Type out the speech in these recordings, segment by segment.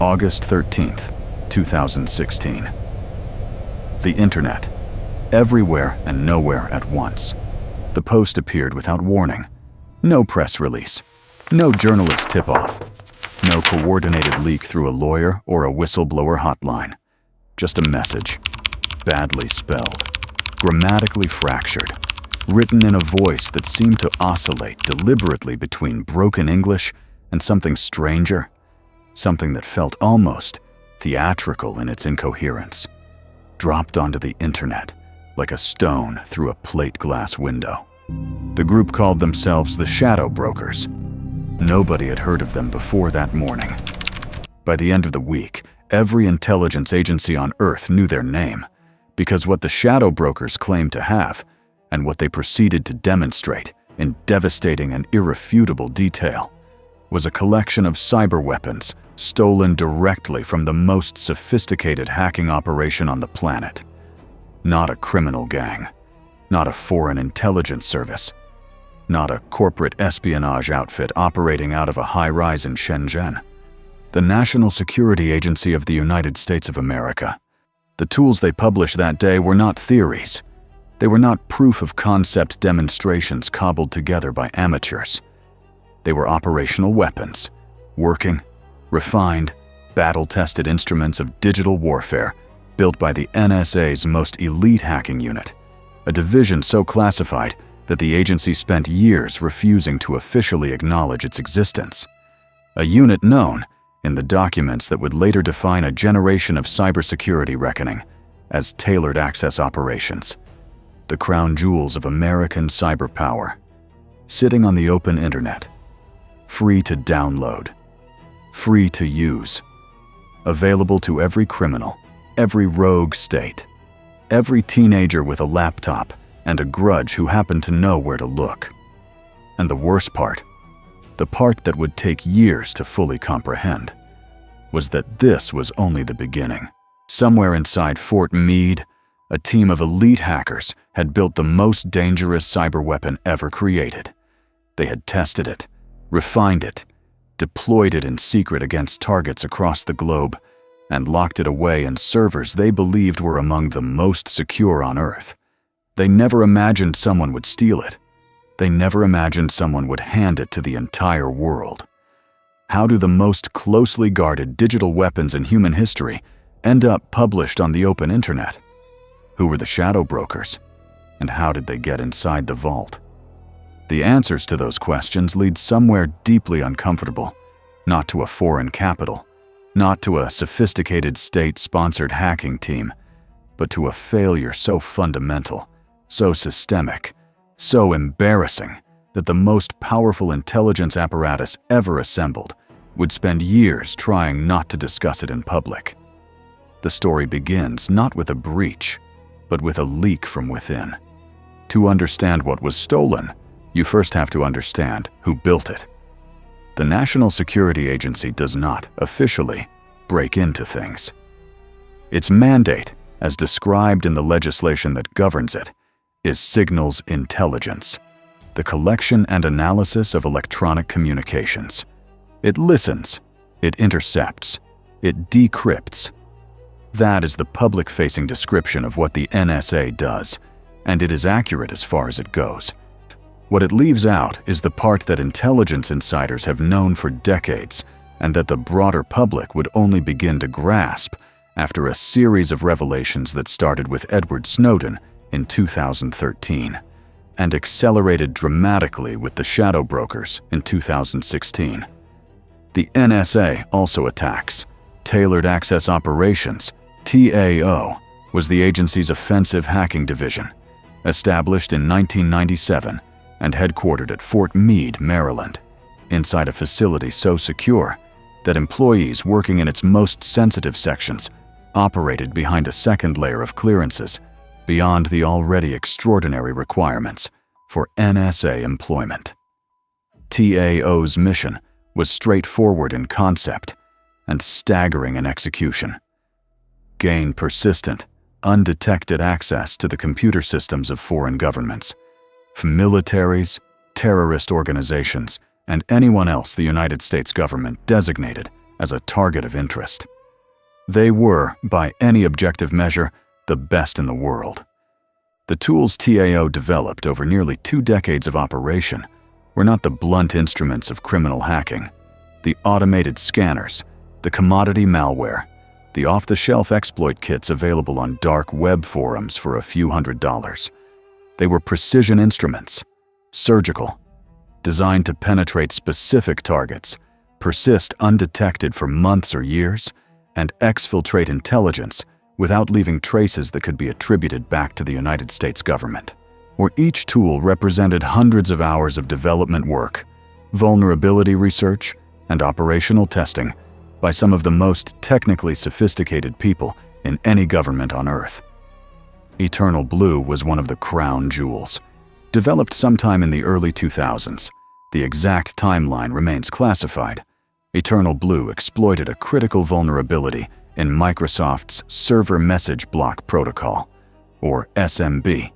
August 13th, 2016. The Internet. Everywhere and nowhere at once. The post appeared without warning. No press release. No journalist tip-off. No coordinated leak through a lawyer or a whistleblower hotline. Just a message. Badly spelled. Grammatically fractured. Written in a voice that seemed to oscillate deliberately between broken English and something stranger. Something that felt almost theatrical in its incoherence. Dropped onto the Internet like a stone through a plate glass window. The group called themselves the Shadow Brokers. Nobody had heard of them before that morning. By the end of the week, every intelligence agency on Earth knew their name, because what the Shadow Brokers claimed to have, and what they proceeded to demonstrate in devastating and irrefutable detail, was a collection of cyber-weapons stolen directly from the most sophisticated hacking operation on the planet. Not a criminal gang, not a foreign intelligence service, not a corporate espionage outfit operating out of a high-rise in Shenzhen. The National Security Agency of the United States of America. The tools they published that day were not theories. They were not proof-of-concept demonstrations cobbled together by amateurs. They were operational weapons, working, refined, battle-tested instruments of digital warfare built by the NSA's most elite hacking unit, a division so classified that the agency spent years refusing to officially acknowledge its existence. A unit known, in the documents that would later define a generation of cybersecurity reckoning, as tailored access operations. The crown jewels of American cyber power, sitting on the open Internet. Free to download, free to use, available to every criminal, every rogue state, every teenager with a laptop and a grudge who happened to know where to look. And the worst part, the part that would take years to fully comprehend, was that this was only the beginning. Somewhere inside Fort Meade, a team of elite hackers had built the most dangerous cyber weapon ever created. They had tested it, refined it, deployed it in secret against targets across the globe, and locked it away in servers they believed were among the most secure on Earth. They never imagined someone would steal it. They never imagined someone would hand it to the entire world. How do the most closely guarded digital weapons in human history end up published on the open Internet? Who were the Shadow Brokers? And how did they get inside the vault? The answers to those questions lead somewhere deeply uncomfortable, not to a foreign capital, not to a sophisticated state-sponsored hacking team, but to a failure so fundamental, so systemic, so embarrassing that the most powerful intelligence apparatus ever assembled would spend years trying not to discuss it in public. The story begins not with a breach, but with a leak from within. To understand what was stolen, you first have to understand who built it. The National Security Agency does not, officially, break into things. Its mandate, as described in the legislation that governs it, is signals intelligence, the collection and analysis of electronic communications. It listens, it intercepts, it decrypts. That is the public-facing description of what the NSA does, and it is accurate as far as it goes. What it leaves out is the part that intelligence insiders have known for decades, and that the broader public would only begin to grasp after a series of revelations that started with Edward Snowden in 2013, and accelerated dramatically with the Shadow Brokers in 2016. The NSA also attacks. Tailored Access Operations, TAO, was the agency's offensive hacking division, established in 1997 and headquartered at Fort Meade, Maryland, inside a facility so secure that employees working in its most sensitive sections operated behind a second layer of clearances beyond the already extraordinary requirements for NSA employment. TAO's mission was straightforward in concept and staggering in execution. Gain persistent, undetected access to the computer systems of foreign governments, militaries, terrorist organizations, and anyone else the United States government designated as a target of interest. They were, by any objective measure, the best in the world. The tools TAO developed over nearly 2 decades of operation were not the blunt instruments of criminal hacking. The automated scanners, the commodity malware, the off-the-shelf exploit kits available on dark web forums for a few $100s. They were precision instruments, surgical, designed to penetrate specific targets, persist undetected for months or years, and exfiltrate intelligence without leaving traces that could be attributed back to the United States government. Where each tool represented hundreds of hours of development work, vulnerability research, and operational testing by some of the most technically sophisticated people in any government on Earth. EternalBlue was one of the crown jewels. Developed sometime in the early 2000s, the exact timeline remains classified. EternalBlue exploited a critical vulnerability in Microsoft's Server Message Block Protocol, or SMB.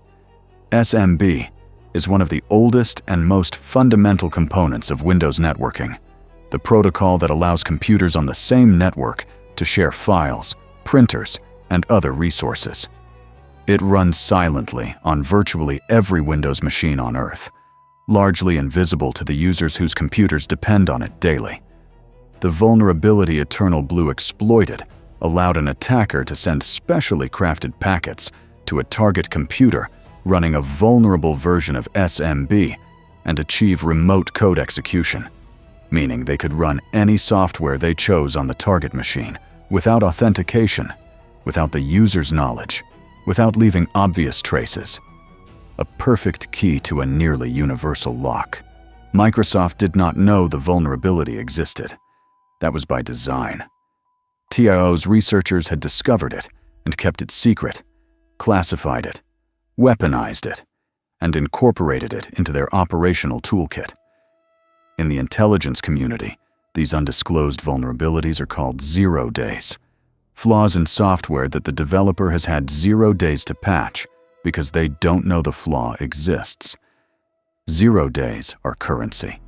SMB is one of the oldest and most fundamental components of Windows networking, the protocol that allows computers on the same network to share files, printers, and other resources. It runs silently on virtually every Windows machine on Earth, largely invisible to the users whose computers depend on it daily. The vulnerability EternalBlue exploited allowed an attacker to send specially crafted packets to a target computer running a vulnerable version of SMB and achieve remote code execution, meaning they could run any software they chose on the target machine without authentication, without the user's knowledge, without leaving obvious traces. A perfect key to a nearly universal lock. Microsoft did not know the vulnerability existed. That was by design. TIO's researchers had discovered it and kept it secret, classified it, weaponized it, and incorporated it into their operational toolkit. In the intelligence community, these undisclosed vulnerabilities are called 0 days. Flaws in software that the developer has had 0 days to patch because they don't know the flaw exists. 0 days are currency.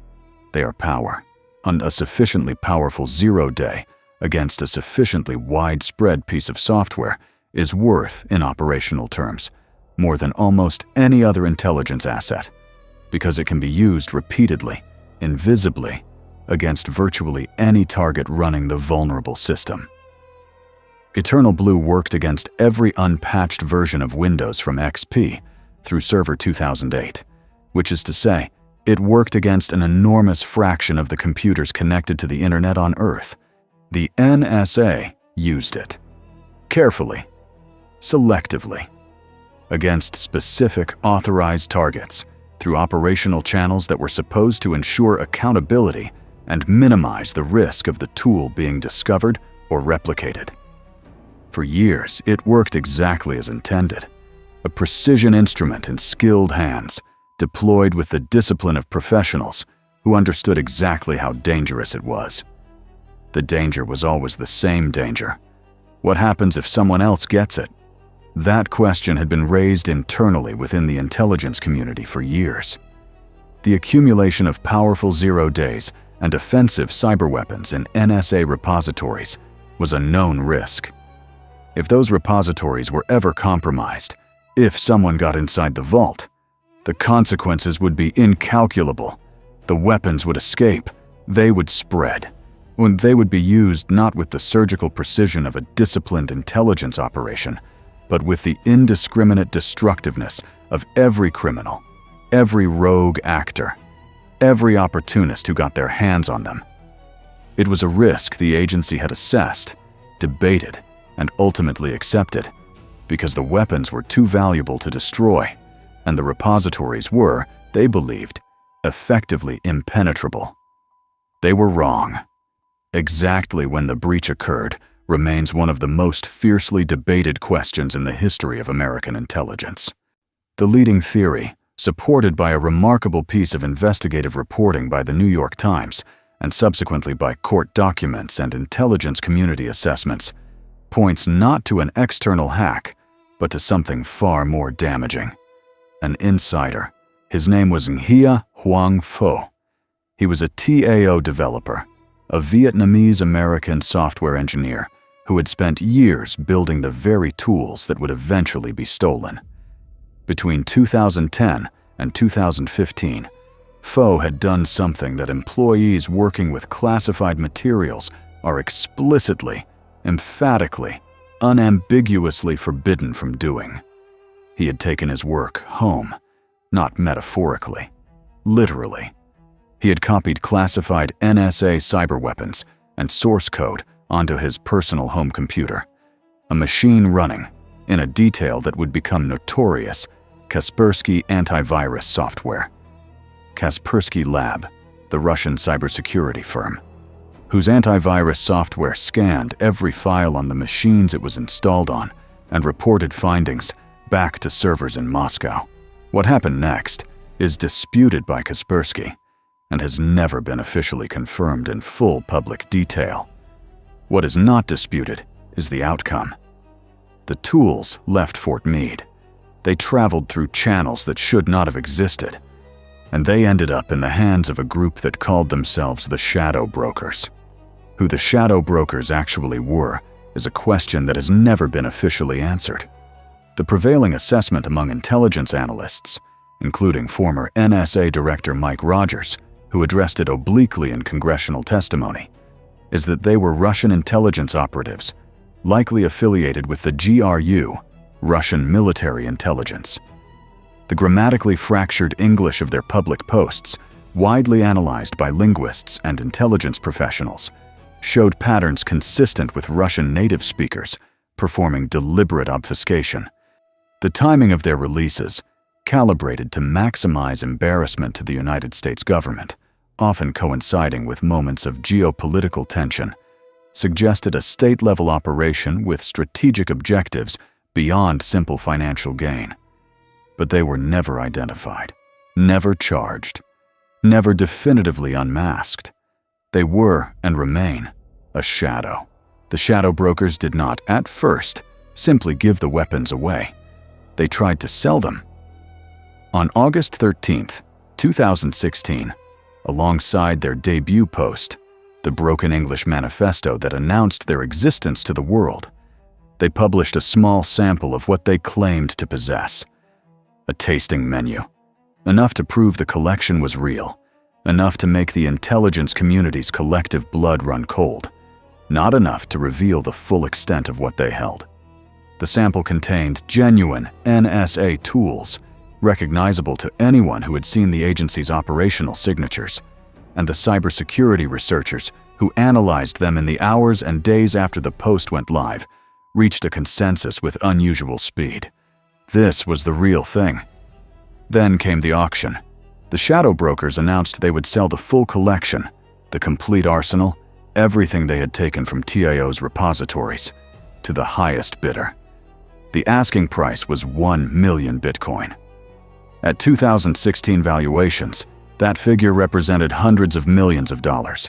They are power. And a sufficiently powerful 0 day against a sufficiently widespread piece of software is worth, in operational terms, more than almost any other intelligence asset, because it can be used repeatedly, invisibly, against virtually any target running the vulnerable system. EternalBlue worked against every unpatched version of Windows from XP through Server 2008, which is to say, it worked against an enormous fraction of the computers connected to the internet on Earth. The NSA used it. Carefully, selectively, against specific authorized targets through operational channels that were supposed to ensure accountability and minimize the risk of the tool being discovered or replicated. For years, it worked exactly as intended. A precision instrument in skilled hands, deployed with the discipline of professionals who understood exactly how dangerous it was. The danger was always the same danger. What happens if someone else gets it? That question had been raised internally within the intelligence community for years. The accumulation of powerful 0 days and offensive cyberweapons in NSA repositories was a known risk. If those repositories were ever compromised, if someone got inside the vault, the consequences would be incalculable. The weapons would escape, they would spread, and they would be used not with the surgical precision of a disciplined intelligence operation, but with the indiscriminate destructiveness of every criminal, every rogue actor, every opportunist who got their hands on them. It was a risk the agency had assessed, debated, and ultimately accepted, because the weapons were too valuable to destroy, and the repositories were, they believed, effectively impenetrable. They were wrong. Exactly when the breach occurred remains one of the most fiercely debated questions in the history of American intelligence. The leading theory, supported by a remarkable piece of investigative reporting by the New York Times and subsequently by court documents and intelligence community assessments, points not to an external hack, but to something far more damaging. An insider. His name was Nghia Huang Pho. He was a TAO developer, a Vietnamese-American software engineer who had spent years building the very tools that would eventually be stolen. Between 2010 and 2015, Pho had done something that employees working with classified materials are explicitly, emphatically, unambiguously forbidden from doing. He had taken his work home, not metaphorically, literally. He had copied classified NSA cyberweapons and source code onto his personal home computer, a machine running, in a detail that would become notorious, Kaspersky antivirus software. Kaspersky Lab, the Russian cybersecurity firm, whose antivirus software scanned every file on the machines it was installed on and reported findings back to servers in Moscow. What happened next is disputed by Kaspersky and has never been officially confirmed in full public detail. What is not disputed is the outcome. The tools left Fort Meade. They traveled through channels that should not have existed, and they ended up in the hands of a group that called themselves the Shadow Brokers. Who the Shadow Brokers actually were is a question that has never been officially answered. The prevailing assessment among intelligence analysts, including former NSA Director Mike Rogers, who addressed it obliquely in congressional testimony, is that they were Russian intelligence operatives, likely affiliated with the GRU, Russian military intelligence. The grammatically fractured English of their public posts, widely analyzed by linguists and intelligence professionals, showed patterns consistent with Russian native speakers performing deliberate obfuscation. The timing of their releases, calibrated to maximize embarrassment to the United States government, often coinciding with moments of geopolitical tension, suggested a state-level operation with strategic objectives beyond simple financial gain. But they were never identified, never charged, never definitively unmasked. They were, and remain, a shadow. The Shadow Brokers did not, at first, simply give the weapons away. They tried to sell them. On August 13, 2016, alongside their debut post, the Broken English Manifesto that announced their existence to the world, they published a small sample of what they claimed to possess. A tasting menu, enough to prove the collection was real, enough to make the intelligence community's collective blood run cold, not enough to reveal the full extent of what they held. The sample contained genuine NSA tools, recognizable to anyone who had seen the agency's operational signatures, and the cybersecurity researchers who analyzed them in the hours and days after the post went live reached a consensus with unusual speed. This was the real thing. Then came the auction. The Shadow Brokers announced they would sell the full collection, the complete arsenal, everything they had taken from TIO's repositories, to the highest bidder. The asking price was 1 million Bitcoin. At 2016 valuations, that figure represented hundreds of millions of dollars.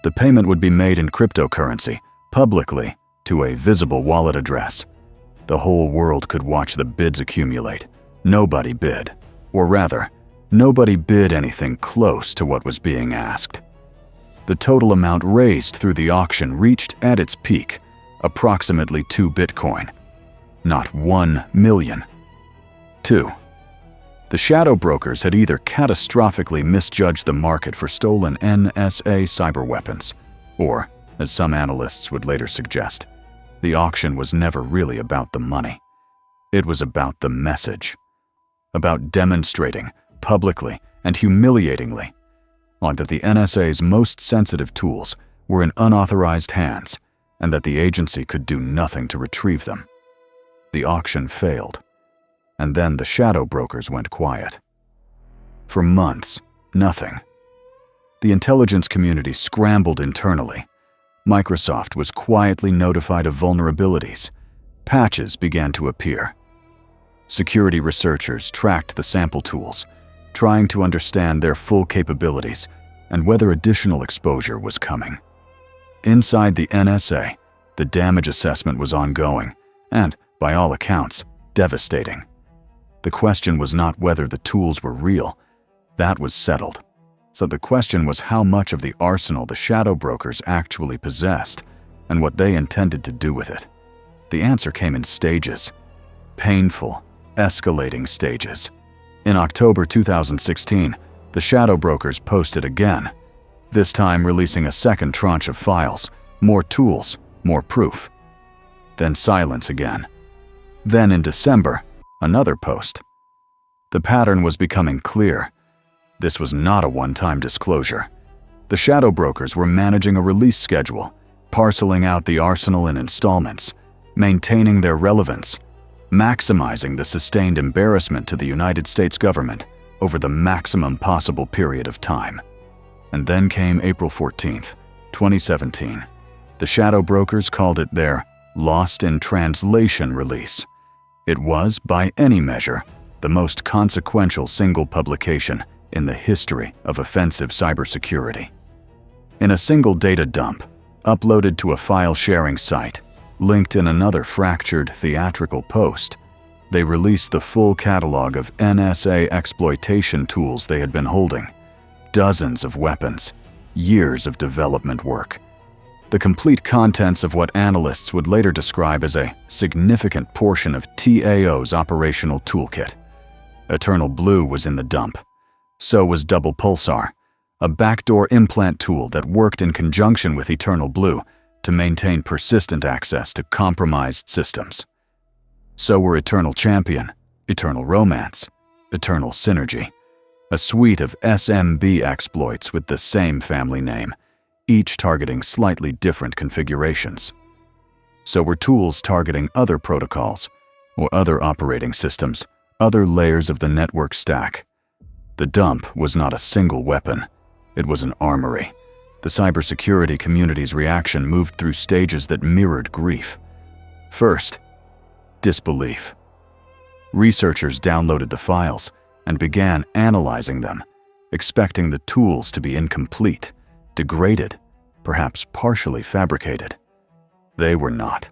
The payment would be made in cryptocurrency, publicly, to a visible wallet address. The whole world could watch the bids accumulate. Nobody bid. Or rather, nobody bid anything close to what was being asked. The total amount raised through the auction reached, at its peak, approximately 2 Bitcoin. Not 1 million. 2. The Shadow Brokers had either catastrophically misjudged the market for stolen NSA cyberweapons, or, as some analysts would later suggest, the auction was never really about the money. It was about the message. About demonstrating, publicly and humiliatingly, that the NSA's most sensitive tools were in unauthorized hands and that the agency could do nothing to retrieve them. The auction failed, and then the Shadow Brokers went quiet. For months, nothing. The intelligence community scrambled internally. Microsoft was quietly notified of vulnerabilities. Patches began to appear. Security researchers tracked the sample tools, trying to understand their full capabilities and whether additional exposure was coming. Inside the NSA, the damage assessment was ongoing and, by all accounts, devastating. The question was not whether the tools were real. That was settled. So the question was how much of the arsenal the shadow brokers actually possessed and what they intended to do with it. The answer came in stages. Painful, escalating stages. In October 2016, the shadow brokers posted again, this time releasing a second tranche of files, more tools, more proof. Then silence again. Then in December, another post. The pattern was becoming clear. This was not a one-time disclosure. The shadow brokers were managing a release schedule, parceling out the arsenal in installments, maintaining their relevance, maximizing the sustained embarrassment to the United States government over the maximum possible period of time. And then came April 14th, 2017. The shadow brokers called it their Lost in Translation release. It was, by any measure, the most consequential single publication in the history of offensive cybersecurity. In a single data dump, uploaded to a file-sharing site, linked in another fractured theatrical post, they released the full catalog of NSA exploitation tools they had been holding, dozens of weapons, years of development work, the complete contents of what analysts would later describe as a significant portion of TAO's operational toolkit. EternalBlue was in the dump. So was Double Pulsar, a backdoor implant tool that worked in conjunction with EternalBlue to maintain persistent access to compromised systems. So were Eternal Champion, Eternal Romance, Eternal Synergy, a suite of SMB exploits with the same family name, each targeting slightly different configurations. So were tools targeting other protocols or other operating systems, other layers of the network stack. The dump was not a single weapon. It was an armory. The cybersecurity community's reaction moved through stages that mirrored grief. First, disbelief. Researchers downloaded the files and began analyzing them, expecting the tools to be incomplete, degraded, perhaps partially fabricated. They were not.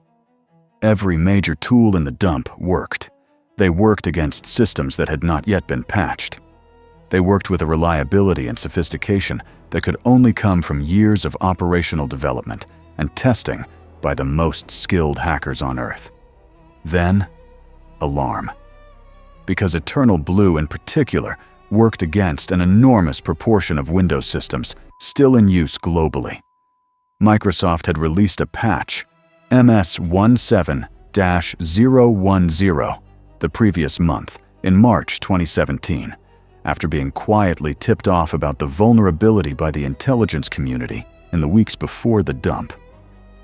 Every major tool in the dump worked. They worked against systems that had not yet been patched. They worked with a reliability and sophistication that could only come from years of operational development and testing by the most skilled hackers on Earth. Then, alarm. Because EternalBlue in particular worked against an enormous proportion of Windows systems still in use globally. Microsoft had released a patch, MS17-010, the previous month, in March 2017, after being quietly tipped off about the vulnerability by the intelligence community in the weeks before the dump.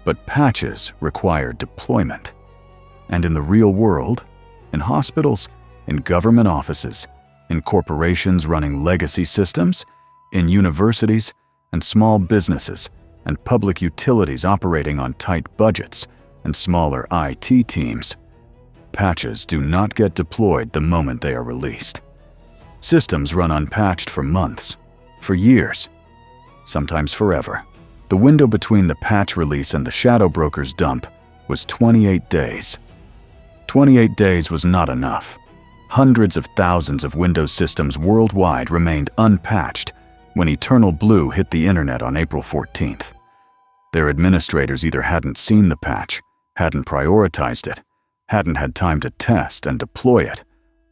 But patches required deployment. And in the real world, in hospitals, in government offices, in corporations running legacy systems, in universities and small businesses and public utilities operating on tight budgets and smaller IT teams, patches do not get deployed the moment they are released. Systems run unpatched for months, for years, sometimes forever. The window between the patch release and the shadow broker's dump was 28 days. 28 days was not enough. Hundreds of thousands of Windows systems worldwide remained unpatched when EternalBlue hit the internet on April 14th. Their administrators either hadn't seen the patch, hadn't prioritized it, hadn't had time to test and deploy it,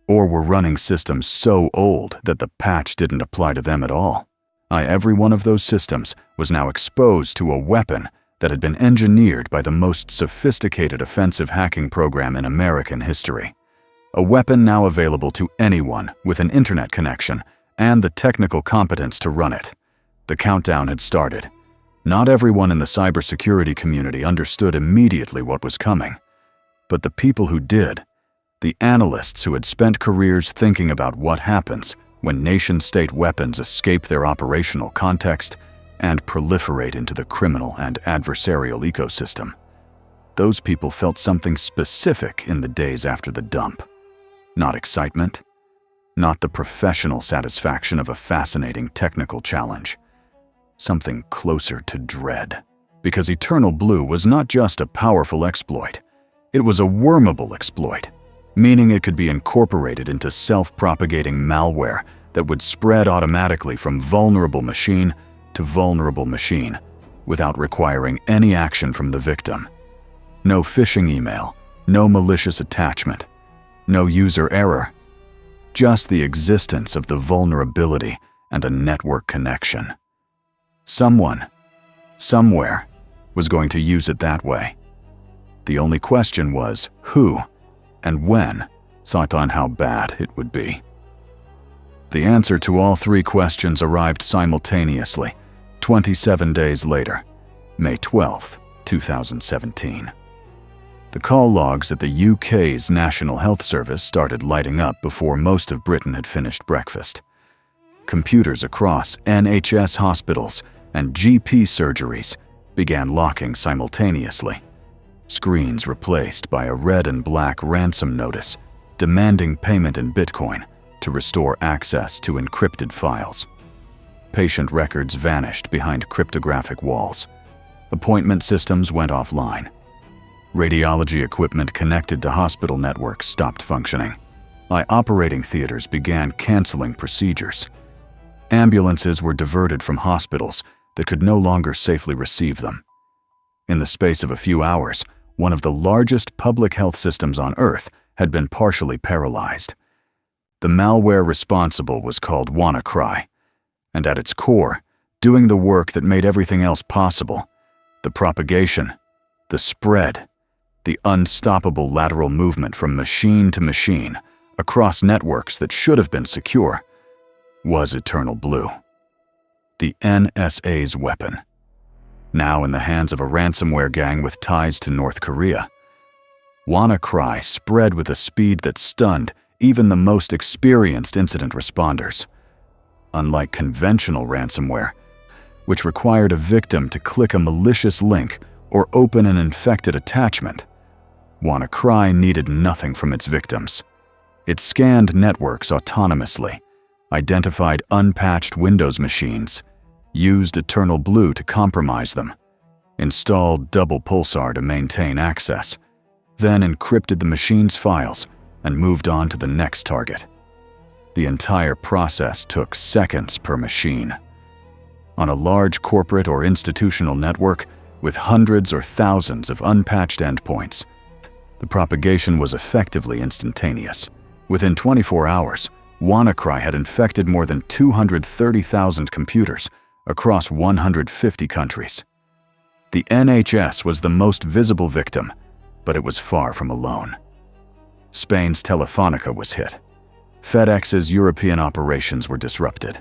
or were running systems so old that the patch didn't apply to them at all. Every one of those systems was now exposed to a weapon that had been engineered by the most sophisticated offensive hacking program in American history. A weapon now available to anyone with an internet connection and the technical competence to run it. The countdown had started. Not everyone in the cybersecurity community understood immediately what was coming. But the people who did, the analysts who had spent careers thinking about what happens when nation-state weapons escape their operational context and proliferate into the criminal and adversarial ecosystem, those people felt something specific in the days after the dump. Not excitement, not the professional satisfaction of a fascinating technical challenge. Something closer to dread. Because EternalBlue was not just a powerful exploit, it was a wormable exploit, meaning it could be incorporated into self-propagating malware that would spread automatically from vulnerable machine to vulnerable machine without requiring any action from the victim. No phishing email, no malicious attachment, no user error, just the existence of the vulnerability and a network connection. Someone, somewhere, was going to use it that way. The only question was who and when, sought on how bad it would be. The answer to all three questions arrived simultaneously, 27 days later, May 12, 2017. The call logs at the UK's National Health Service started lighting up before most of Britain had finished breakfast. Computers across NHS hospitals and GP surgeries began locking simultaneously. Screens replaced by a red and black ransom notice demanding payment in Bitcoin to restore access to encrypted files. Patient records vanished behind cryptographic walls. Appointment systems went offline. Radiology equipment connected to hospital networks stopped functioning. Operating theaters began canceling procedures. Ambulances were diverted from hospitals that could no longer safely receive them. In the space of a few hours, one of the largest public health systems on Earth had been partially paralyzed. The malware responsible was called WannaCry, and at its core, doing the work that made everything else possible, the propagation, the spread, the unstoppable lateral movement from machine to machine across networks that should have been secure, was EternalBlue, the NSA's weapon. Now in the hands of a ransomware gang with ties to North Korea. WannaCry spread with a speed that stunned even the most experienced incident responders. Unlike conventional ransomware, which required a victim to click a malicious link or open an infected attachment, WannaCry needed nothing from its victims. It scanned networks autonomously, identified unpatched Windows machines, used EternalBlue to compromise them, installed double pulsar to maintain access, then encrypted the machine's files and moved on to the next target. The entire process took seconds per machine. On a large corporate or institutional network with hundreds or thousands of unpatched endpoints, the propagation was effectively instantaneous. Within 24 hours, WannaCry had infected more than 230,000 computers across 150 countries. The NHS was the most visible victim, but it was far from alone. Spain's Telefonica was hit. FedEx's European operations were disrupted.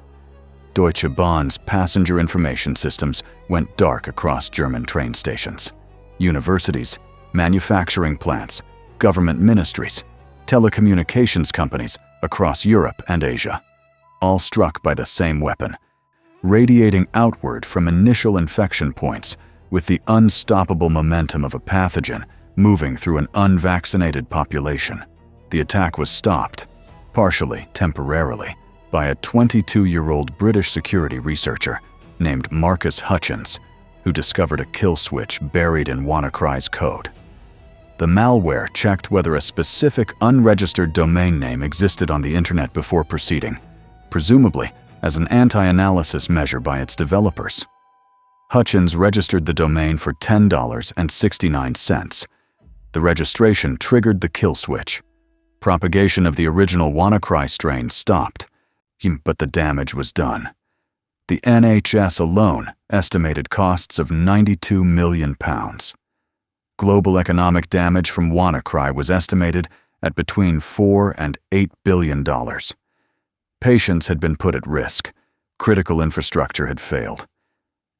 Deutsche Bahn's passenger information systems went dark across German train stations. Universities, manufacturing plants, government ministries, telecommunications companies across Europe and Asia, all struck by the same weapon, radiating outward from initial infection points with the unstoppable momentum of a pathogen moving through an unvaccinated population. The attack was stopped, partially temporarily, by a 22-year-old British security researcher named Marcus Hutchins, who discovered a kill switch buried in WannaCry's code. The malware checked whether a specific unregistered domain name existed on the internet before proceeding, presumably as an anti-analysis measure by its developers. Hutchins registered the domain for $10.69. The registration triggered the kill switch. Propagation of the original WannaCry strain stopped, but the damage was done. The NHS alone estimated costs of £92 million. Global economic damage from WannaCry was estimated at between $4 and $8 billion. Patients had been put at risk, critical infrastructure had failed,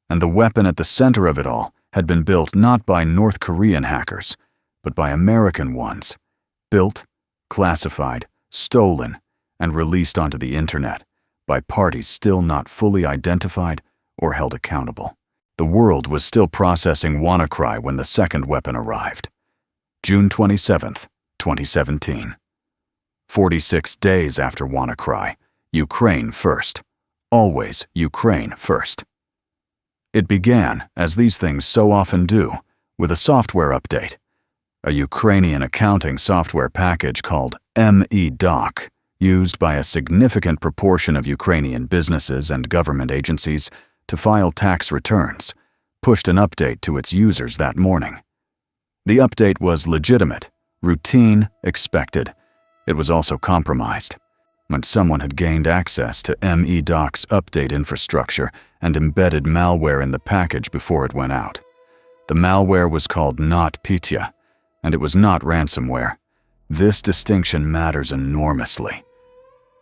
and the weapon at the center of it all had been built not by North Korean hackers, but by American ones, built, classified, stolen, and released onto the internet by parties still not fully identified or held accountable. The world was still processing WannaCry when the second weapon arrived. June 27, 2017. 46 days after WannaCry, Ukraine first. Always Ukraine first. It began, as these things so often do, with a software update. A Ukrainian accounting software package called MEDoc used by a significant proportion of Ukrainian businesses and government agencies to file tax returns, pushed an update to its users that morning. The update was legitimate, routine, expected. It was also compromised. When someone had gained access to MEDOC's update infrastructure and embedded malware in the package before it went out. The malware was called NotPetya, and it was not ransomware. This distinction matters enormously.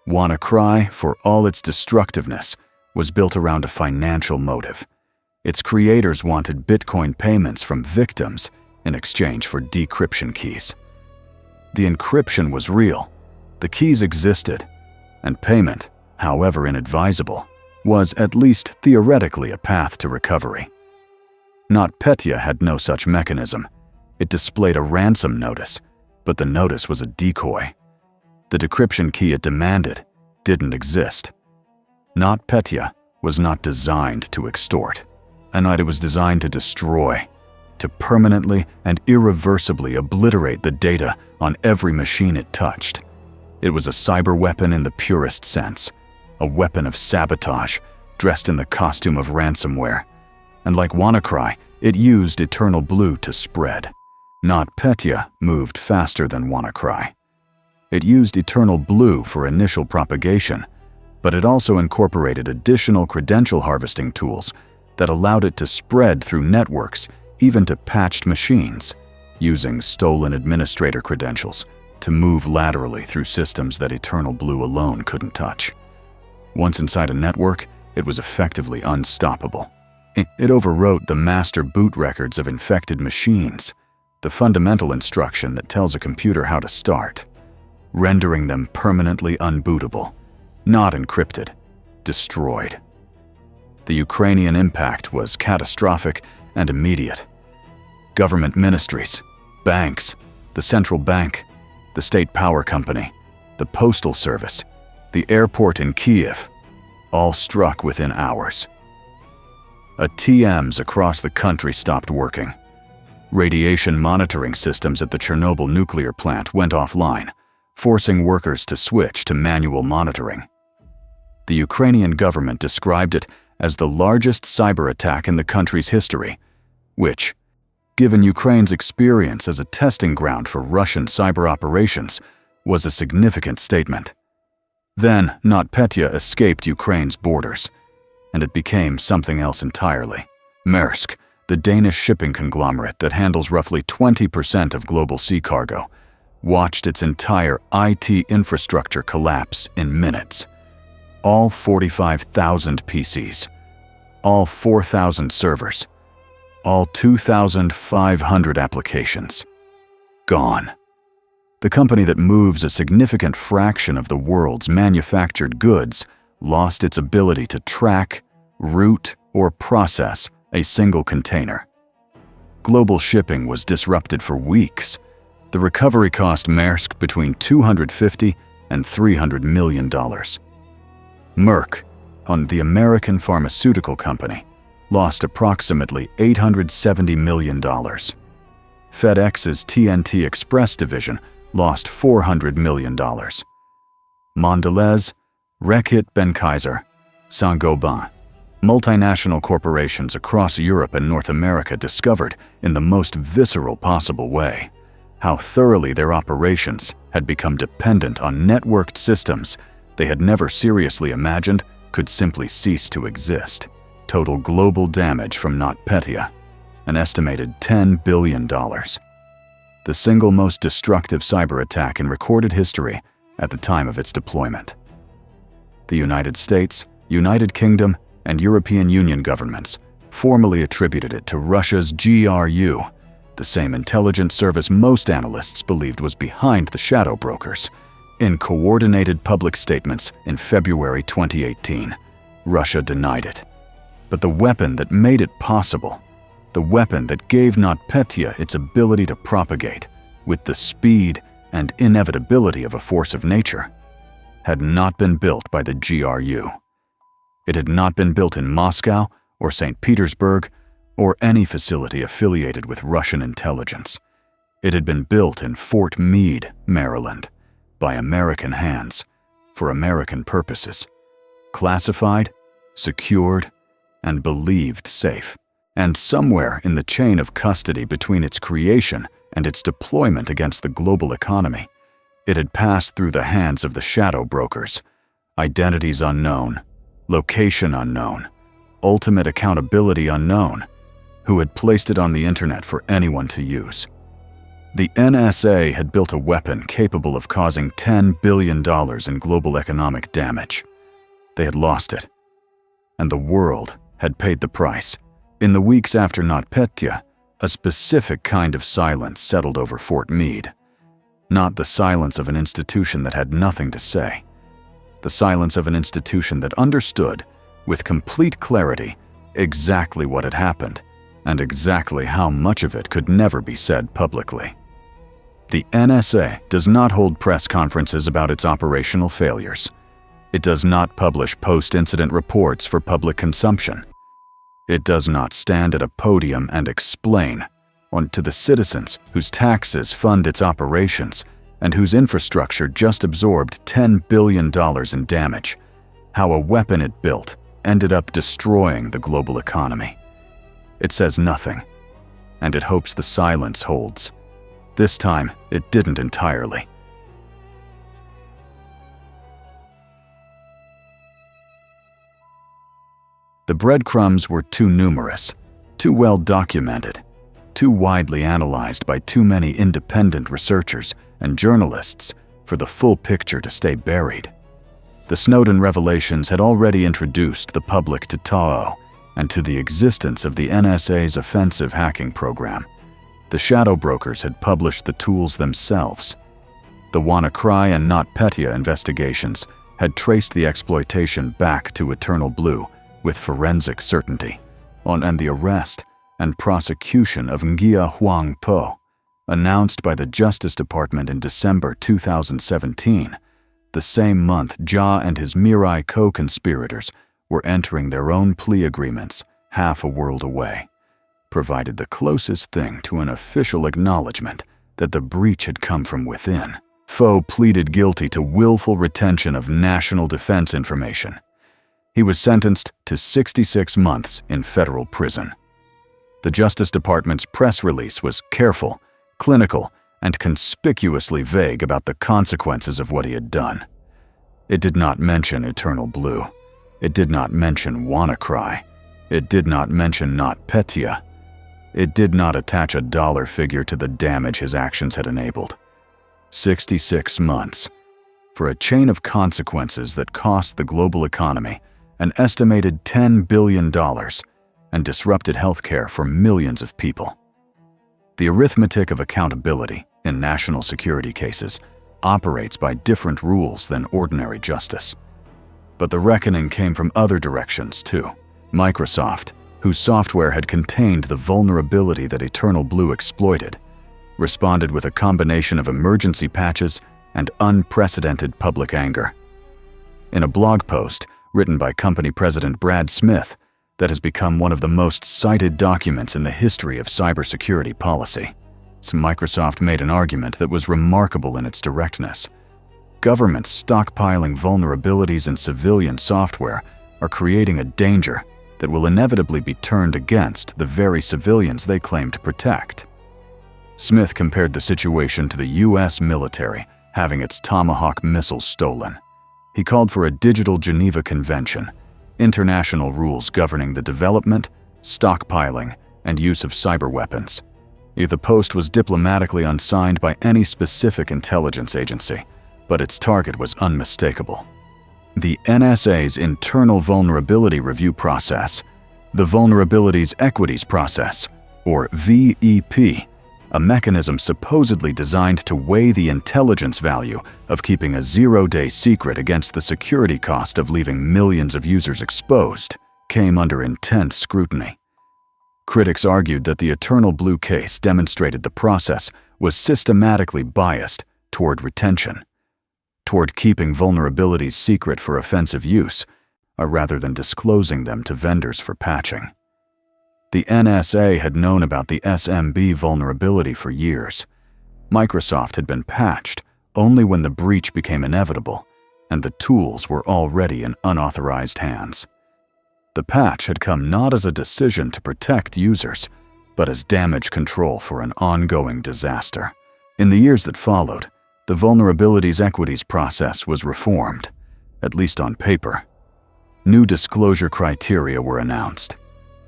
WannaCry, for all its destructiveness, was built around a financial motive. Its creators wanted Bitcoin payments from victims in exchange for decryption keys. The encryption was real, the keys existed, and payment, however inadvisable, was at least theoretically a path to recovery. NotPetya had no such mechanism. It displayed a ransom notice, but the notice was a decoy. The decryption key it demanded didn't exist. NotPetya was not designed to extort, and it was designed to destroy, to permanently and irreversibly obliterate the data on every machine it touched. It was a cyber weapon in the purest sense, a weapon of sabotage dressed in the costume of ransomware. And like WannaCry, it used EternalBlue to spread. NotPetya moved faster than WannaCry. It used EternalBlue for initial propagation, but it also incorporated additional credential harvesting tools that allowed it to spread through networks, even to patched machines, using stolen administrator credentials to move laterally through systems that EternalBlue alone couldn't touch. Once inside a network, it was effectively unstoppable. It overwrote the master boot records of infected machines, the fundamental instruction that tells a computer how to start, rendering them permanently unbootable, not encrypted, destroyed. The Ukrainian impact was catastrophic and immediate. Government ministries, banks, the central bank, the state power company, the postal service, the airport in Kiev, all struck within hours. ATMs across the country stopped working. Radiation monitoring systems at the Chernobyl nuclear plant went offline, forcing workers to switch to manual monitoring. The Ukrainian government described it as the largest cyber attack in the country's history, which, given Ukraine's experience as a testing ground for Russian cyber operations, was a significant statement. Then, NotPetya escaped Ukraine's borders, and it became something else entirely. Maersk, the Danish shipping conglomerate that handles roughly 20% of global sea cargo, watched its entire IT infrastructure collapse in minutes. All 45,000 PCs, all 4,000 servers, all 2,500 applications. Gone. The company that moves a significant fraction of the world's manufactured goods lost its ability to track, route, or process a single container. Global shipping was disrupted for weeks. The recovery cost Maersk between $250 and $300 million. Merck, the American pharmaceutical company, lost approximately $870 million. FedEx's TNT Express division lost $400 million. Mondelez, Reckitt Benckiser, Saint-Gobain, multinational corporations across Europe and North America discovered, in the most visceral possible way, how thoroughly their operations had become dependent on networked systems they had never seriously imagined could simply cease to exist. Total global damage from NotPetya, an estimated $10 billion. The single most destructive cyber attack in recorded history at the time of its deployment. The United States, United Kingdom, and European Union governments formally attributed it to Russia's GRU, the same intelligence service most analysts believed was behind the shadow brokers. In coordinated public statements in February 2018, Russia denied it. But the weapon that made it possible, the weapon that gave NotPetya its ability to propagate with the speed and inevitability of a force of nature, had not been built by the GRU. It had not been built in Moscow or St. Petersburg or any facility affiliated with Russian intelligence. It had been built in Fort Meade, Maryland, by American hands, for American purposes. Classified, secured, and believed safe. And somewhere in the chain of custody between its creation and its deployment against the global economy, it had passed through the hands of the shadow brokers, identities unknown, location unknown, ultimate accountability unknown, who had placed it on the internet for anyone to use. The NSA had built a weapon capable of causing $10 billion in global economic damage. They had lost it, and the world had paid the price. In the weeks after NotPetya, a specific kind of silence settled over Fort Meade. Not the silence of an institution that had nothing to say. The silence of an institution that understood, with complete clarity, exactly what had happened, and exactly how much of it could never be said publicly. The NSA does not hold press conferences about its operational failures. It does not publish post-incident reports for public consumption. It does not stand at a podium and explain to the citizens whose taxes fund its operations and whose infrastructure just absorbed $10 billion in damage, how a weapon it built ended up destroying the global economy. It says nothing, and it hopes the silence holds. This time, it didn't entirely. The breadcrumbs were too numerous, too well documented, too widely analyzed by too many independent researchers and journalists for the full picture to stay buried. The Snowden revelations had already introduced the public to TAO and to the existence of the NSA's offensive hacking program. The shadow brokers had published the tools themselves. The WannaCry and NotPetya investigations had traced the exploitation back to EternalBlue with forensic certainty, and the arrest and prosecution of Nghia Huang Po, announced by the Justice Department in December 2017, the same month Jha and his Mirai co-conspirators were entering their own plea agreements half a world away, provided the closest thing to an official acknowledgement that the breach had come from within. Fo pleaded guilty to willful retention of national defense information. He was sentenced to 66 months in federal prison. The Justice Department's press release was careful, clinical, and conspicuously vague about the consequences of what he had done. It did not mention EternalBlue. It did not mention WannaCry. It did not mention NotPetya. It did not attach a dollar figure to the damage his actions had enabled. 66 months for a chain of consequences that cost the global economy an estimated $10 billion and disrupted healthcare for millions of people. The arithmetic of accountability in national security cases operates by different rules than ordinary justice. But the reckoning came from other directions too. Microsoft, whose software had contained the vulnerability that EternalBlue exploited, responded with a combination of emergency patches and unprecedented public anger. In a blog post written by company president Brad Smith that has become one of the most cited documents in the history of cybersecurity policy, Microsoft made an argument that was remarkable in its directness. Governments stockpiling vulnerabilities in civilian software are creating a danger that will inevitably be turned against the very civilians they claim to protect. Smith compared the situation to the U.S. military having its Tomahawk missiles stolen. He called for a digital Geneva Convention, international rules governing the development, stockpiling, and use of cyberweapons. The post was diplomatically unsigned by any specific intelligence agency, but its target was unmistakable. The NSA's internal vulnerability review process, the Vulnerabilities Equities Process, or VEP, a mechanism supposedly designed to weigh the intelligence value of keeping a zero-day secret against the security cost of leaving millions of users exposed, came under intense scrutiny. Critics argued that the EternalBlue case demonstrated the process was systematically biased toward retention, toward keeping vulnerabilities secret for offensive use, rather than disclosing them to vendors for patching. The NSA had known about the SMB vulnerability for years. Microsoft had been patched only when the breach became inevitable, and the tools were already in unauthorized hands. The patch had come not as a decision to protect users, but as damage control for an ongoing disaster. In the years that followed, the vulnerabilities equities process was reformed, at least on paper. New disclosure criteria were announced.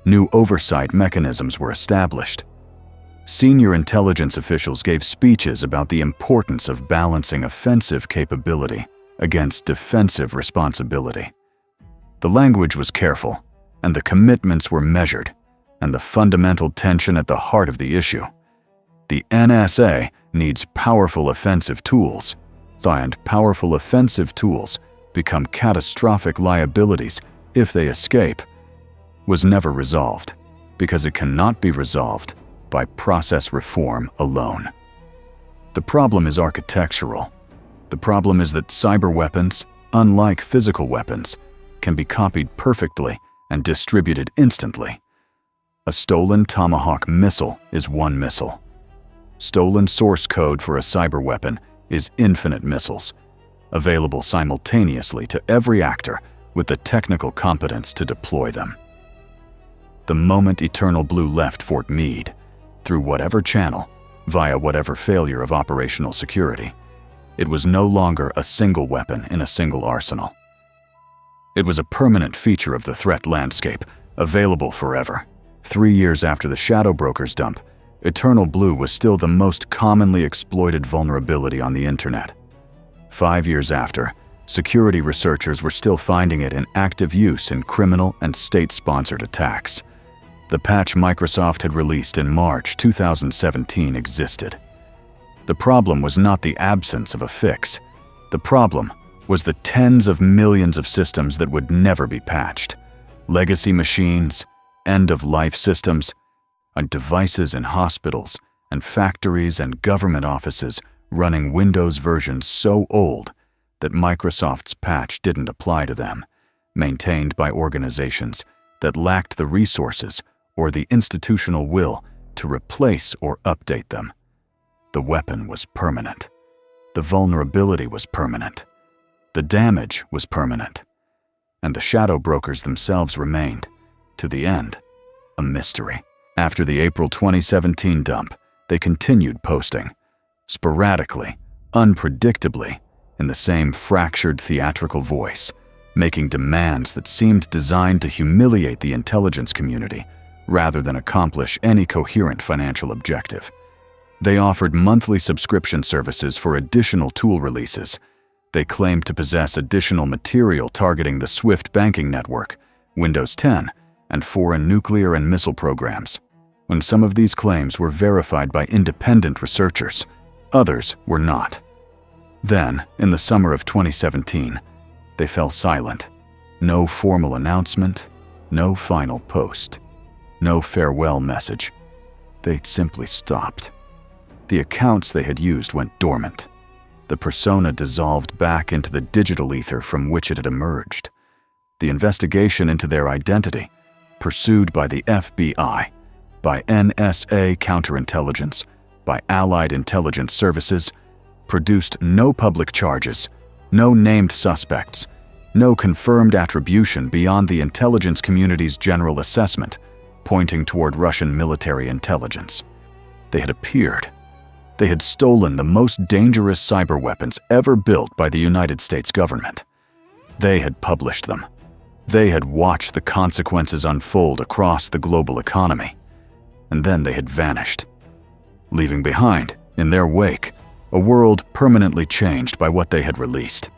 New oversight mechanisms were established. Senior intelligence officials gave speeches about the importance of balancing offensive capability against defensive responsibility. The language was careful, and the commitments were measured, and the fundamental tension at the heart of the issue. The NSA needs powerful offensive tools, and powerful offensive tools become catastrophic liabilities if they escape, was never resolved, because it cannot be resolved by process reform alone. The problem is architectural. The problem is that cyber weapons, unlike physical weapons, can be copied perfectly and distributed instantly. A stolen Tomahawk missile is one missile. Stolen source code for a cyber weapon is infinite missiles, available simultaneously to every actor with the technical competence to deploy them. The moment EternalBlue left Fort Meade, through whatever channel, via whatever failure of operational security, it was no longer a single weapon in a single arsenal. It was a permanent feature of the threat landscape, available forever. 3 years after the Shadow Broker's dump, EternalBlue was still the most commonly exploited vulnerability on the internet. 5 years after, security researchers were still finding it in active use in criminal and state-sponsored attacks. The patch Microsoft had released in March 2017 existed. The problem was not the absence of a fix. The problem was the tens of millions of systems that would never be patched. Legacy machines, end-of-life systems, and devices in hospitals and factories and government offices running Windows versions so old that Microsoft's patch didn't apply to them, maintained by organizations that lacked the resources or the institutional will to replace or update them. The weapon was permanent. The vulnerability was permanent. The damage was permanent. And the shadow brokers themselves remained, to the end, a mystery. After the April 2017 dump, they continued posting, sporadically, unpredictably, in the same fractured theatrical voice, making demands that seemed designed to humiliate the intelligence community rather than accomplish any coherent financial objective. They offered monthly subscription services for additional tool releases. They claimed to possess additional material targeting the SWIFT banking network, Windows 10, and foreign nuclear and missile programs. When some of these claims were verified by independent researchers, others were not. Then, in the summer of 2017, they fell silent. No formal announcement, no final post, no farewell message. They simply stopped. The accounts they had used went dormant. The persona dissolved back into the digital ether from which it had emerged. The investigation into their identity, pursued by the FBI, by NSA counterintelligence, by Allied Intelligence Services, produced no public charges, no named suspects, no confirmed attribution beyond the intelligence community's general assessment, pointing toward Russian military intelligence. They had appeared. They had stolen the most dangerous cyber weapons ever built by the United States government. They had published them. They had watched the consequences unfold across the global economy. And then they had vanished, leaving behind, in their wake, a world permanently changed by what they had released,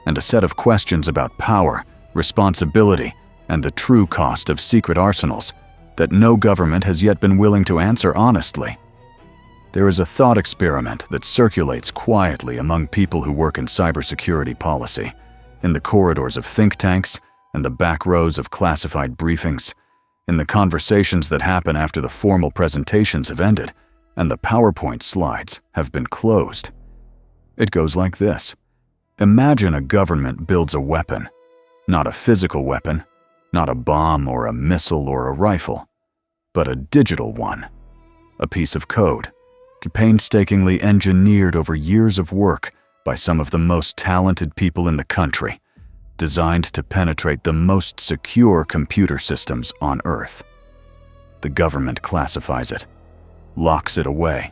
and a set of questions about power, responsibility, and the true cost of secret arsenals that no government has yet been willing to answer honestly. There is a thought experiment that circulates quietly among people who work in cybersecurity policy, in the corridors of think tanks and the back rows of classified briefings, in the conversations that happen after the formal presentations have ended and the PowerPoint slides have been closed. It goes like this. Imagine a government builds a weapon, not a physical weapon, not a bomb or a missile or a rifle, but a digital one, a piece of code, painstakingly engineered over years of work by some of the most talented people in the country, designed to penetrate the most secure computer systems on Earth. The government classifies it, locks it away,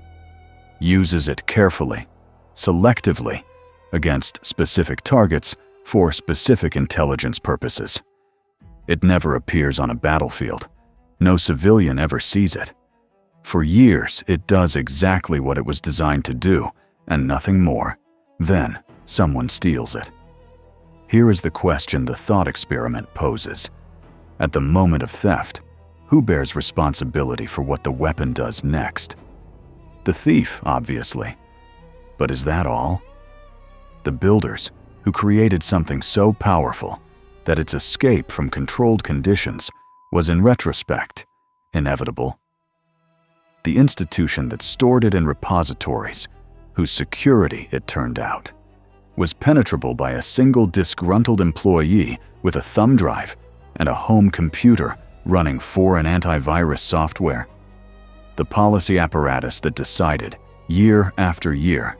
uses it carefully, selectively, against specific targets for specific intelligence purposes. It never appears on a battlefield. No civilian ever sees it. For years, it does exactly what it was designed to do, and nothing more. Then, someone steals it. Here is the question the thought experiment poses. At the moment of theft, who bears responsibility for what the weapon does next? The thief, obviously. But is that all? The builders, who created something so powerful that its escape from controlled conditions was in retrospect inevitable. The institution that stored it in repositories, whose security, it turned out, was penetrable by a single disgruntled employee with a thumb drive and a home computer running foreign antivirus software. The policy apparatus that decided, year after year,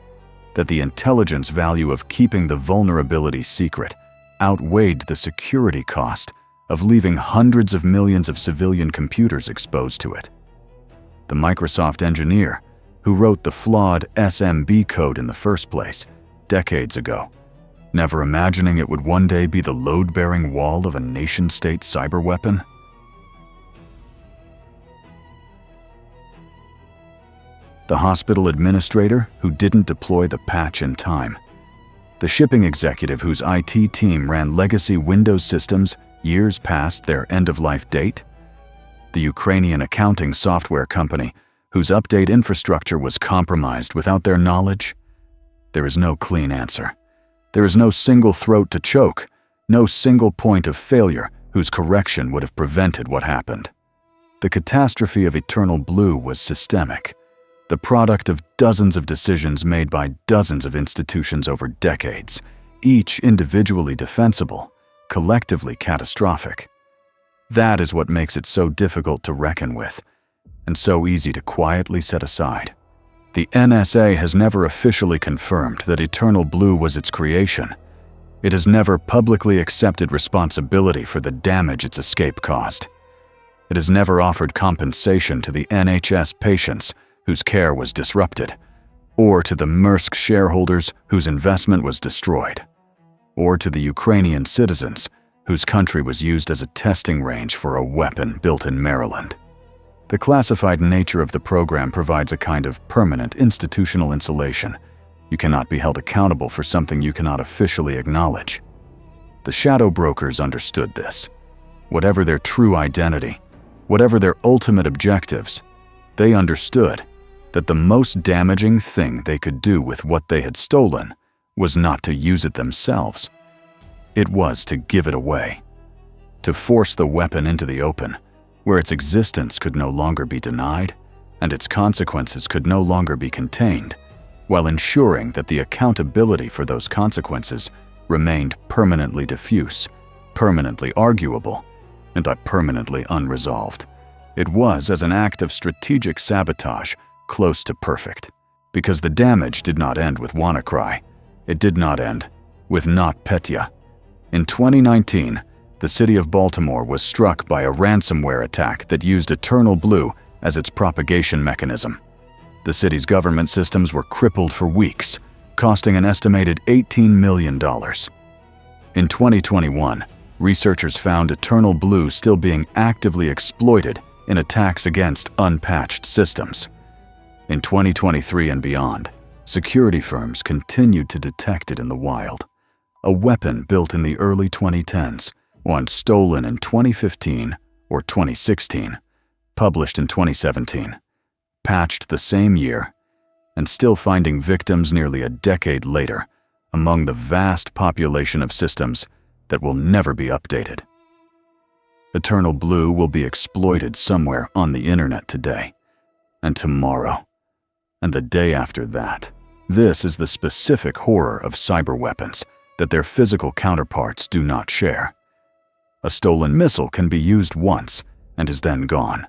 that the intelligence value of keeping the vulnerability secret outweighed the security cost of leaving hundreds of millions of civilian computers exposed to it. The Microsoft engineer who wrote the flawed SMB code in the first place, decades ago, never imagining it would one day be the load-bearing wall of a nation-state cyber weapon? The hospital administrator who didn't deploy the patch in time. The shipping executive whose IT team ran legacy Windows systems years past their end-of-life date. The Ukrainian accounting software company whose update infrastructure was compromised without their knowledge. There is no clean answer. There is no single throat to choke, no single point of failure whose correction would have prevented what happened. The catastrophe of EternalBlue was systemic, the product of dozens of decisions made by dozens of institutions over decades, each individually defensible, collectively catastrophic. That is what makes it so difficult to reckon with, and so easy to quietly set aside. The NSA has never officially confirmed that EternalBlue was its creation. It has never publicly accepted responsibility for the damage its escape caused. It has never offered compensation to the NHS patients whose care was disrupted, or to the Maersk shareholders whose investment was destroyed, or to the Ukrainian citizens whose country was used as a testing range for a weapon built in Maryland. The classified nature of the program provides a kind of permanent institutional insulation. You cannot be held accountable for something you cannot officially acknowledge. The shadow brokers understood this. Whatever their true identity, whatever their ultimate objectives, they understood that the most damaging thing they could do with what they had stolen was not to use it themselves. It was to give it away, to force the weapon into the open, where its existence could no longer be denied and its consequences could no longer be contained, while ensuring that the accountability for those consequences remained permanently diffuse, permanently arguable, and permanently unresolved. It was, as an act of strategic sabotage, close to perfect, because the damage did not end with WannaCry. It did not end with NotPetya. In 2019, the city of Baltimore was struck by a ransomware attack that used EternalBlue as its propagation mechanism. The city's government systems were crippled for weeks, costing an estimated $18 million. In 2021, researchers found EternalBlue still being actively exploited in attacks against unpatched systems. In 2023 and beyond, security firms continued to detect it in the wild. A weapon built in the early 2010s, once stolen in 2015 or 2016, published in 2017, patched the same year, and still finding victims nearly a decade later among the vast population of systems that will never be updated. EternalBlue will be exploited somewhere on the internet today, and tomorrow, and the day after that. This is the specific horror of cyberweapons that their physical counterparts do not share. A stolen missile can be used once and is then gone.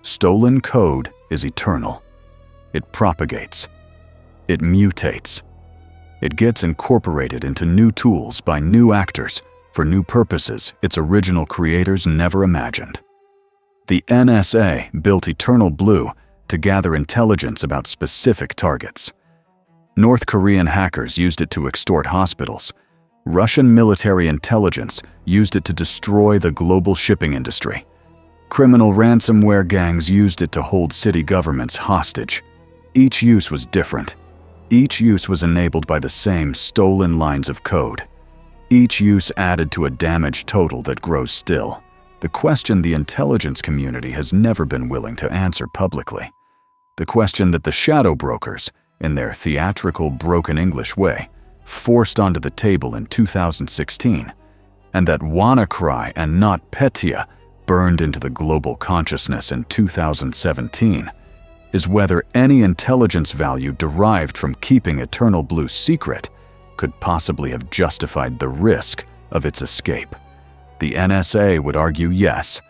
Stolen code is eternal. It propagates. It mutates. It gets incorporated into new tools by new actors for new purposes its original creators never imagined. The NSA built EternalBlue to gather intelligence about specific targets. North Korean hackers used it to extort hospitals. Russian military intelligence used it to destroy the global shipping industry. Criminal ransomware gangs used it to hold city governments hostage. Each use was different. Each use was enabled by the same stolen lines of code. Each use added to a damage total that grows still. The question the intelligence community has never been willing to answer publicly. The question that the shadow brokers, in their theatrical broken English way, forced onto the table in 2016, and that WannaCry and NotPetya burned into the global consciousness in 2017, is whether any intelligence value derived from keeping EternalBlue secret could possibly have justified the risk of its escape. The NSA would argue yes.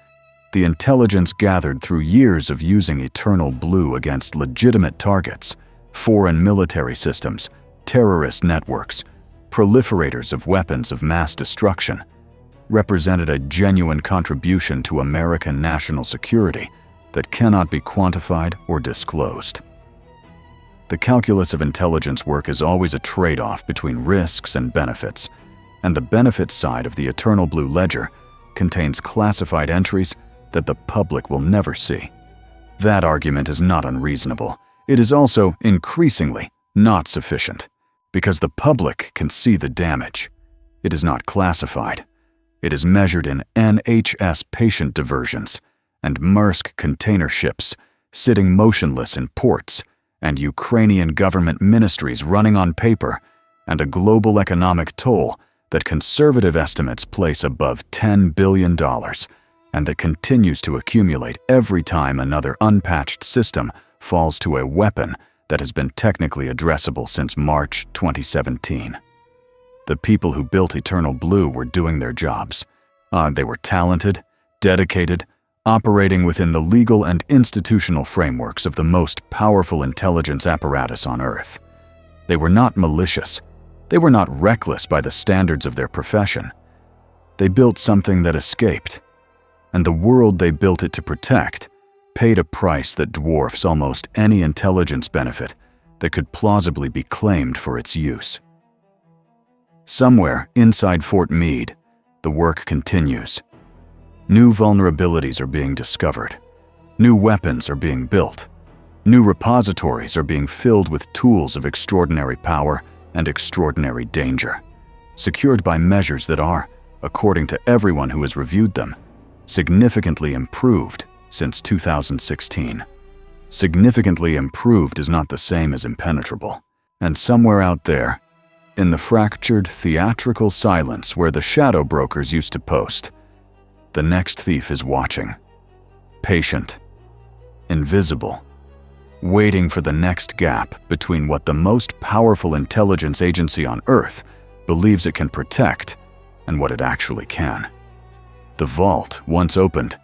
The intelligence gathered through years of using EternalBlue against legitimate targets, foreign military systems, terrorist networks, proliferators of weapons of mass destruction, represented a genuine contribution to American national security that cannot be quantified or disclosed. The calculus of intelligence work is always a trade-off between risks and benefits, and the benefits side of the EternalBlue ledger contains classified entries that the public will never see. That argument is not unreasonable. It is also, increasingly, not sufficient, because the public can see the damage. It is not classified. It is measured in NHS patient diversions and Maersk container ships sitting motionless in ports, and Ukrainian government ministries running on paper, and a global economic toll that conservative estimates place above $10 billion, and that continues to accumulate every time another unpatched system falls to a weapon that has been technically addressable since March 2017. The people who built EternalBlue were doing their jobs. They were talented, dedicated, operating within the legal and institutional frameworks of the most powerful intelligence apparatus on Earth. They were not malicious. They were not reckless by the standards of their profession. They built something that escaped, and the world they built it to protect paid a price that dwarfs almost any intelligence benefit that could plausibly be claimed for its use. Somewhere inside Fort Meade, the work continues. New vulnerabilities are being discovered. New weapons are being built. New repositories are being filled with tools of extraordinary power and extraordinary danger, secured by measures that are, according to everyone who has reviewed them, significantly improved since 2016. Significantly improved is not the same as impenetrable. And somewhere out there, in the fractured theatrical silence where the shadow brokers used to post, the next thief is watching, patient, invisible, waiting for the next gap between what the most powerful intelligence agency on Earth believes it can protect and what it actually can. The vault, once opened,